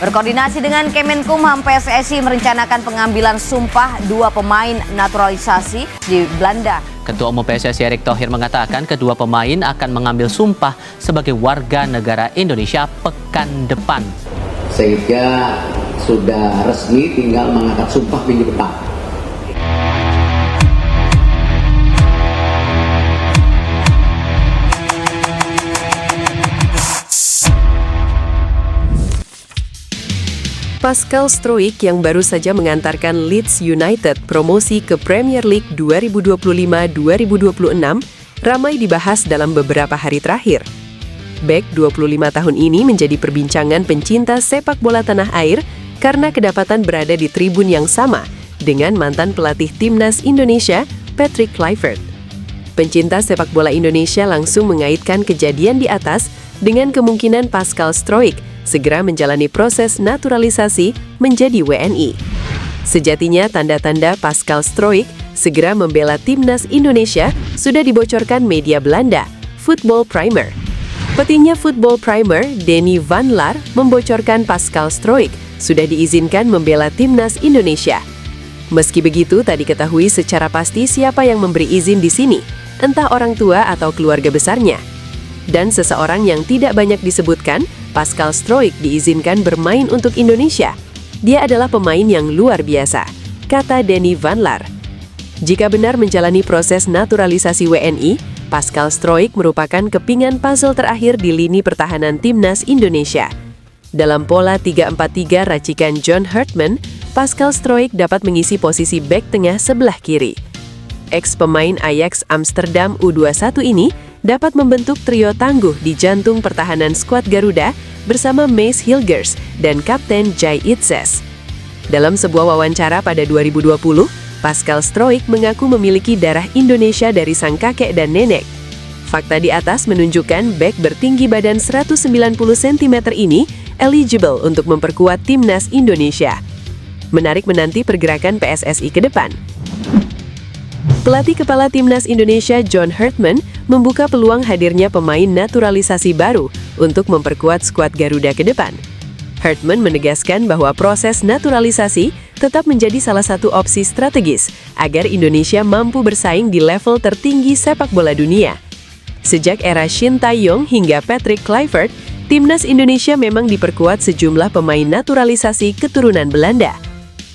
Berkoordinasi dengan Kemenkumham, PSSI merencanakan pengambilan sumpah 2 pemain naturalisasi di Belanda. Ketua Umum PSSI Erick Thohir mengatakan kedua pemain akan mengambil sumpah sebagai warga negara Indonesia pekan depan. Sehingga sudah resmi tinggal mengangkat sumpah minggu depan. Pascal Stroik yang baru saja mengantarkan Leeds United promosi ke Premier League 2025-2026 ramai dibahas dalam beberapa hari terakhir. Bek 25 tahun ini menjadi perbincangan pencinta sepak bola tanah air karena kedapatan berada di tribun yang sama dengan mantan pelatih timnas Indonesia, Patrick Kluivert. Pencinta sepak bola Indonesia langsung mengaitkan kejadian di atas dengan kemungkinan Pascal Stroik segera menjalani proses naturalisasi menjadi WNI. Sejatinya tanda-tanda Pascal Stroik segera membela timnas Indonesia sudah dibocorkan media Belanda, Football Primer. Petinju Football Primer, Denny van Laar, membocorkan Pascal Stroik sudah diizinkan membela timnas Indonesia. Meski begitu, tak diketahui secara pasti siapa yang memberi izin di sini, entah orang tua atau keluarga besarnya. Dan seseorang yang tidak banyak disebutkan, Pascal Stroik diizinkan bermain untuk Indonesia. Dia adalah pemain yang luar biasa, kata Denny van Laar. Jika benar menjalani proses naturalisasi WNI, Pascal Stroik merupakan kepingan puzzle terakhir di lini pertahanan timnas Indonesia. Dalam pola 3-4-3 racikan John Hartman, Pascal Stroik dapat mengisi posisi bek tengah sebelah kiri. Ex-pemain Ajax Amsterdam U21 ini dapat membentuk trio tangguh di jantung pertahanan skuad Garuda bersama Maes Hilgers dan Kapten Jai Itzes. Dalam sebuah wawancara pada 2020, Pascal Stroik mengaku memiliki darah Indonesia dari sang kakek dan nenek. Fakta di atas menunjukkan bek bertinggi badan 190 cm ini eligible untuk memperkuat timnas Indonesia. Menarik menanti pergerakan PSSI ke depan. Pelatih kepala timnas Indonesia John Hartman membuka peluang hadirnya pemain naturalisasi baru untuk memperkuat skuad Garuda ke depan. Hartman menegaskan bahwa proses naturalisasi tetap menjadi salah satu opsi strategis agar Indonesia mampu bersaing di level tertinggi sepak bola dunia. Sejak era Shin Tae-yong hingga Patrick Kluivert, timnas Indonesia memang diperkuat sejumlah pemain naturalisasi keturunan Belanda.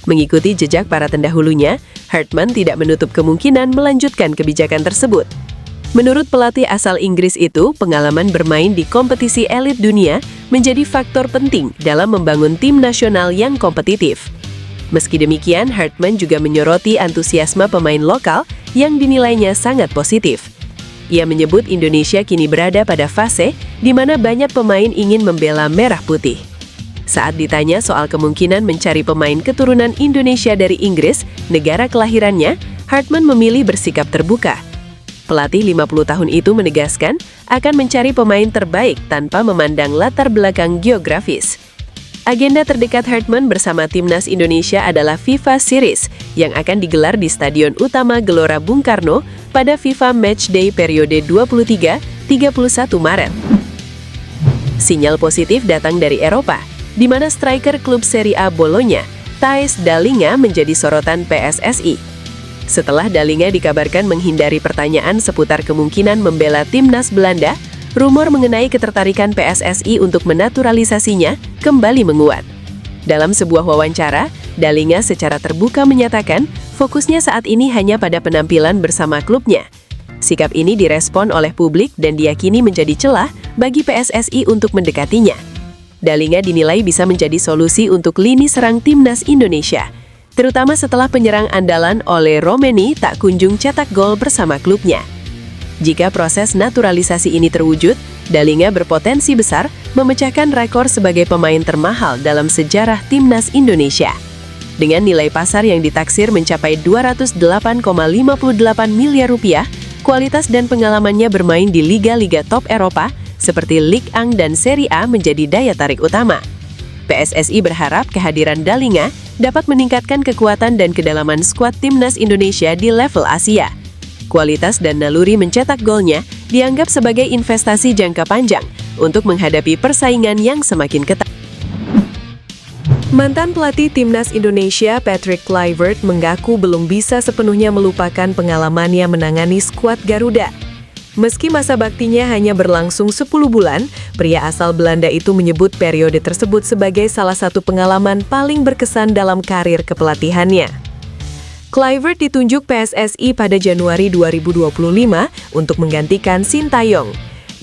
Mengikuti jejak para terdahulunya, Hartman tidak menutup kemungkinan melanjutkan kebijakan tersebut. Menurut pelatih asal Inggris itu, pengalaman bermain di kompetisi elit dunia menjadi faktor penting dalam membangun tim nasional yang kompetitif. Meski demikian, Hartman juga menyoroti antusiasme pemain lokal yang dinilainya sangat positif. Ia menyebut Indonesia kini berada pada fase di mana banyak pemain ingin membela merah putih. Saat ditanya soal kemungkinan mencari pemain keturunan Indonesia dari Inggris, negara kelahirannya, Hartman memilih bersikap terbuka. Pelatih 50 tahun itu menegaskan akan mencari pemain terbaik tanpa memandang latar belakang geografis. Agenda terdekat Hartman bersama timnas Indonesia adalah FIFA Series yang akan digelar di Stadion Utama Gelora Bung Karno pada FIFA Matchday periode 23-31 Maret. Sinyal positif datang dari Eropa, di mana striker klub Serie A Bologna, Thijs Dallinga menjadi sorotan PSSI. Setelah Dallinga dikabarkan menghindari pertanyaan seputar kemungkinan membela timnas Belanda, rumor mengenai ketertarikan PSSI untuk menaturalisasinya kembali menguat. Dalam sebuah wawancara, Dallinga secara terbuka menyatakan fokusnya saat ini hanya pada penampilan bersama klubnya. Sikap ini direspon oleh publik dan diyakini menjadi celah bagi PSSI untuk mendekatinya. Dallinga dinilai bisa menjadi solusi untuk lini serang timnas Indonesia, terutama setelah penyerang andalan Ole Romeni tak kunjung cetak gol bersama klubnya. Jika proses naturalisasi ini terwujud, Dallinga berpotensi besar memecahkan rekor sebagai pemain termahal dalam sejarah timnas Indonesia. Dengan nilai pasar yang ditaksir mencapai 208,58 miliar rupiah, kualitas dan pengalamannya bermain di liga-liga top Eropa seperti Ligue 1 dan Serie A menjadi daya tarik utama. PSSI berharap kehadiran Dallinga dapat meningkatkan kekuatan dan kedalaman skuad timnas Indonesia di level Asia. Kualitas dan naluri mencetak golnya dianggap sebagai investasi jangka panjang untuk menghadapi persaingan yang semakin ketat. Mantan pelatih Timnas Indonesia Patrick Kluivert mengaku belum bisa sepenuhnya melupakan pengalamannya menangani skuad Garuda. Meski masa baktinya hanya berlangsung 10 bulan, pria asal Belanda itu menyebut periode tersebut sebagai salah satu pengalaman paling berkesan dalam karir kepelatihannya. Kluivert ditunjuk PSSI pada Januari 2025 untuk menggantikan Sintayong.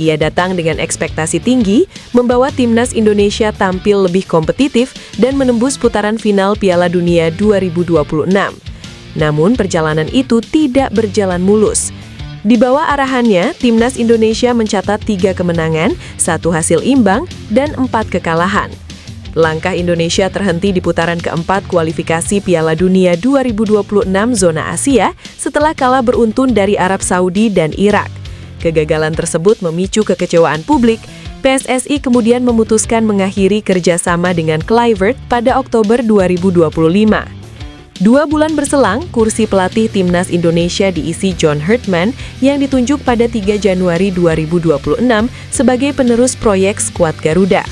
Ia datang dengan ekspektasi tinggi, membawa Timnas Indonesia tampil lebih kompetitif dan menembus putaran final Piala Dunia 2026. Namun perjalanan itu tidak berjalan mulus. Di bawah arahannya, Timnas Indonesia mencatat 3 kemenangan, 1 hasil imbang, dan 4 kekalahan. Langkah Indonesia terhenti di putaran keempat kualifikasi Piala Dunia 2026 zona Asia setelah kalah beruntun dari Arab Saudi dan Irak. Kegagalan tersebut memicu kekecewaan publik. PSSI kemudian memutuskan mengakhiri kerjasama dengan Kluivert pada Oktober 2025. 2 bulan berselang, kursi pelatih Timnas Indonesia diisi John Herdman yang ditunjuk pada 3 Januari 2026 sebagai penerus proyek skuad Garuda.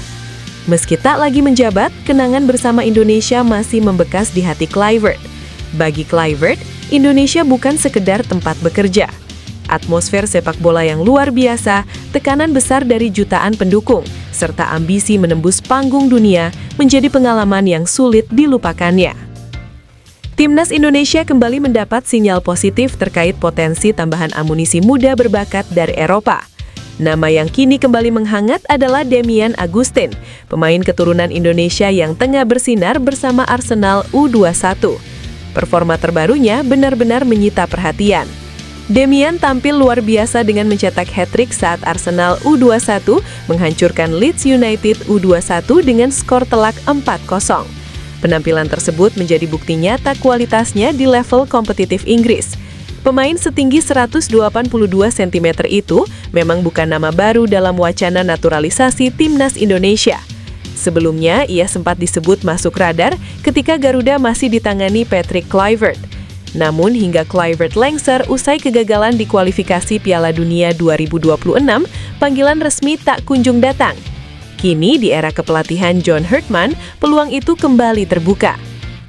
Meski tak lagi menjabat, kenangan bersama Indonesia masih membekas di hati Kluivert. Bagi Kluivert, Indonesia bukan sekedar tempat bekerja. Atmosfer sepak bola yang luar biasa, tekanan besar dari jutaan pendukung, serta ambisi menembus panggung dunia menjadi pengalaman yang sulit dilupakannya. Timnas Indonesia kembali mendapat sinyal positif terkait potensi tambahan amunisi muda berbakat dari Eropa. Nama yang kini kembali menghangat adalah Demian Agustin, pemain keturunan Indonesia yang tengah bersinar bersama Arsenal U21. Performa terbarunya benar-benar menyita perhatian. Demian tampil luar biasa dengan mencetak hat-trick saat Arsenal U21 menghancurkan Leeds United U21 dengan skor telak 4-0. Penampilan tersebut menjadi bukti nyata kualitasnya di level kompetitif Inggris. Pemain setinggi 182 cm itu memang bukan nama baru dalam wacana naturalisasi Timnas Indonesia. Sebelumnya, ia sempat disebut masuk radar ketika Garuda masih ditangani Patrick Kluivert. Namun hingga Kluivert lengser usai kegagalan di kualifikasi Piala Dunia 2026, panggilan resmi tak kunjung datang. Kini di era kepelatihan John Herdman, peluang itu kembali terbuka.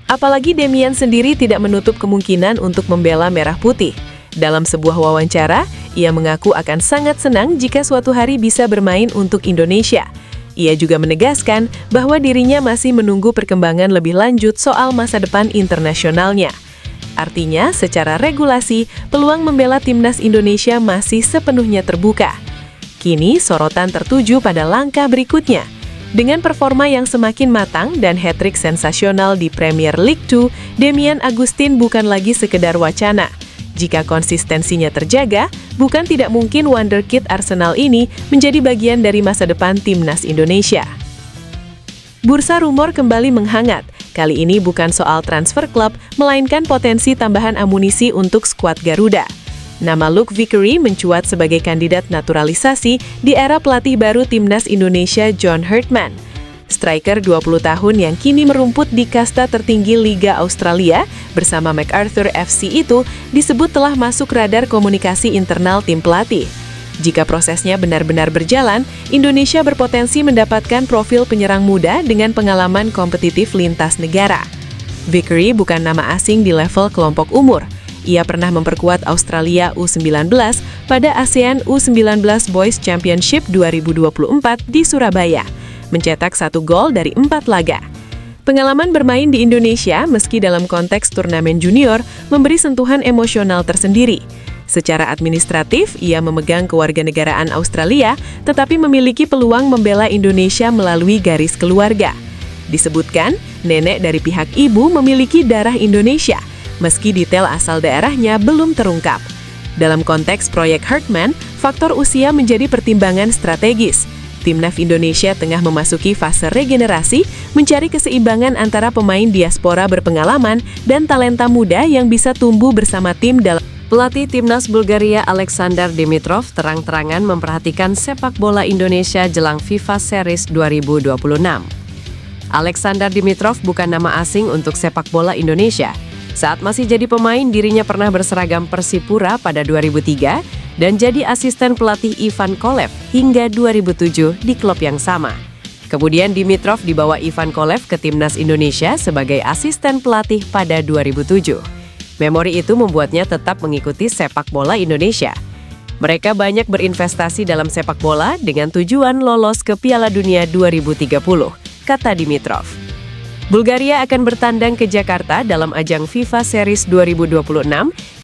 Apalagi Demian sendiri tidak menutup kemungkinan untuk membela Merah Putih. Dalam sebuah wawancara, ia mengaku akan sangat senang jika suatu hari bisa bermain untuk Indonesia. Ia juga menegaskan bahwa dirinya masih menunggu perkembangan lebih lanjut soal masa depan internasionalnya. Artinya, secara regulasi, peluang membela Timnas Indonesia masih sepenuhnya terbuka. Kini, sorotan tertuju pada langkah berikutnya. Dengan performa yang semakin matang dan hat-trick sensasional di Premier League 2, Demian Agustin bukan lagi sekedar wacana. Jika konsistensinya terjaga, bukan tidak mungkin wonderkid Arsenal ini menjadi bagian dari masa depan Timnas Indonesia. Bursa rumor kembali menghangat. Kali ini bukan soal transfer klub, melainkan potensi tambahan amunisi untuk skuad Garuda. Nama Luke Vickery mencuat sebagai kandidat naturalisasi di era pelatih baru Timnas Indonesia John Herdman. Striker 20 tahun yang kini merumput di kasta tertinggi Liga Australia bersama MacArthur FC itu disebut telah masuk radar komunikasi internal tim pelatih. Jika prosesnya benar-benar berjalan, Indonesia berpotensi mendapatkan profil penyerang muda dengan pengalaman kompetitif lintas negara. Vickery bukan nama asing di level kelompok umur. Ia pernah memperkuat Australia U19 pada ASEAN U19 Boys Championship 2024 di Surabaya, mencetak 1 gol dari 4 laga. Pengalaman bermain di Indonesia meski dalam konteks turnamen junior memberi sentuhan emosional tersendiri. Secara administratif, ia memegang kewarganegaraan Australia, tetapi memiliki peluang membela Indonesia melalui garis keluarga. Disebutkan, nenek dari pihak ibu memiliki darah Indonesia, meski detail asal daerahnya belum terungkap. Dalam konteks proyek Herdman, faktor usia menjadi pertimbangan strategis. Timnas Indonesia tengah memasuki fase regenerasi, mencari keseimbangan antara pemain diaspora berpengalaman dan talenta muda yang bisa tumbuh bersama tim dalam. Pelatih Timnas Bulgaria Aleksandar Dimitrov terang-terangan memperhatikan sepak bola Indonesia jelang FIFA Series 2026. Aleksandar Dimitrov bukan nama asing untuk sepak bola Indonesia. Saat masih jadi pemain, dirinya pernah berseragam Persipura pada 2003 dan jadi asisten pelatih Ivan Kolev hingga 2007 di klub yang sama. Kemudian Dimitrov dibawa Ivan Kolev ke timnas Indonesia sebagai asisten pelatih pada 2007. Memori itu membuatnya tetap mengikuti sepak bola Indonesia. Mereka banyak berinvestasi dalam sepak bola dengan tujuan lolos ke Piala Dunia 2030, kata Dimitrov. Bulgaria akan bertandang ke Jakarta dalam ajang FIFA Series 2026